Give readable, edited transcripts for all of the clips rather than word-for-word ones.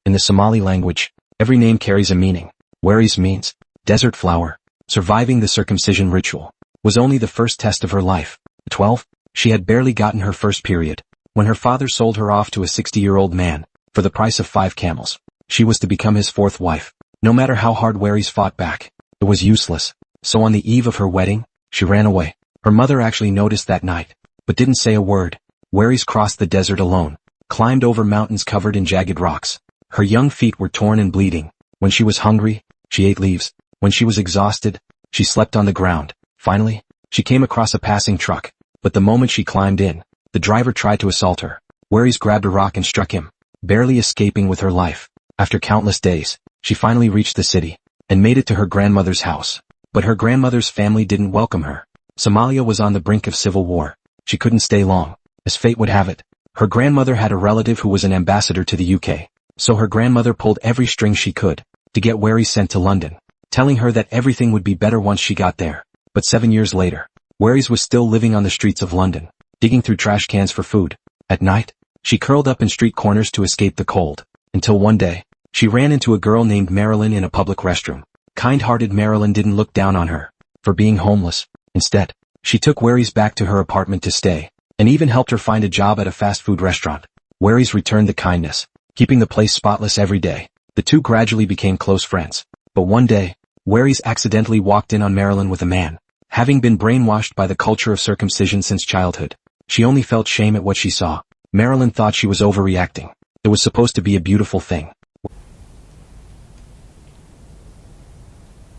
In the Somali language, every name carries a meaning. Waris means desert flower. Surviving the circumcision ritual was only the first test of her life. At 12, she had barely gotten her first period when her father sold her off to a 60-year-old man for the price of 5 camels. She was to become his 4th wife. No matter how hard Waris fought back, it was useless. So on the eve of her wedding, she ran away. Her mother actually noticed that night, but didn't say a word. Waris crossed the desert alone, climbed over mountains covered in jagged rocks. Her young feet were torn and bleeding. When she was hungry, she ate leaves. When she was exhausted, she slept on the ground. Finally, she came across a passing truck, but the moment she climbed in, the driver tried to assault her. Waris grabbed a rock and struck him, barely escaping with her life. After countless days, she finally reached the city and made it to her grandmother's house. But her grandmother's family didn't welcome her. Somalia was on the brink of civil war. She couldn't stay long. As fate would have it, her grandmother had a relative who was an ambassador to the UK. So her grandmother pulled every string she could to get Waris sent to London, telling her that everything would be better once she got there. But 7 years later, Waris was still living on the streets of London, digging through trash cans for food. At night, she curled up in street corners to escape the cold, until one day, she ran into a girl named Marilyn in a public restroom. Kind-hearted Marilyn didn't look down on her for being homeless. Instead, she took Waris back to her apartment to stay, and even helped her find a job at a fast food restaurant. Waris returned the kindness, keeping the place spotless every day. The two gradually became close friends. But one day, Waris accidentally walked in on Marilyn with a man. Having been brainwashed by the culture of circumcision since childhood, she only felt shame at what she saw. Marilyn thought she was overreacting. It was supposed to be a beautiful thing.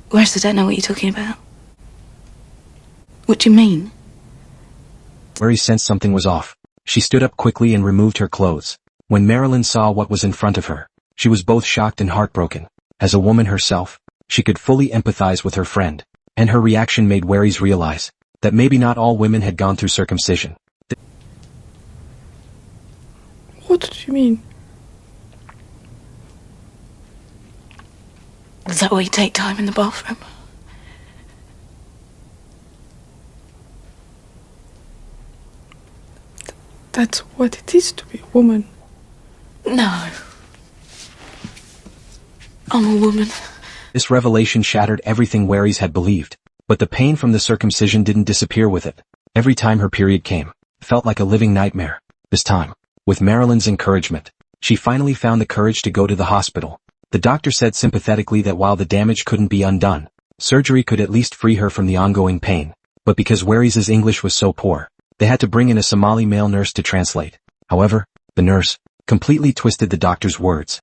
Whereas I don't know what you're talking about. What do you mean? Waris sensed something was off. She stood up quickly and removed her clothes. When Marilyn saw what was in front of her, she was both shocked and heartbroken. As a woman herself, she could fully empathize with her friend, and her reaction made Waris realize that maybe not all women had gone through circumcision. What do you mean? Is that why you take time in the bathroom? That's what it is to be a woman. No. I'm a woman. This revelation shattered everything Waris had believed, but the pain from the circumcision didn't disappear with it. Every time her period came, it felt like a living nightmare. This time, with Marilyn's encouragement, she finally found the courage to go to the hospital. The doctor said sympathetically that while the damage couldn't be undone, surgery could at least free her from the ongoing pain. But because Waris's English was so poor, they had to bring in a Somali male nurse to translate. However, the nurse completely twisted the doctor's words.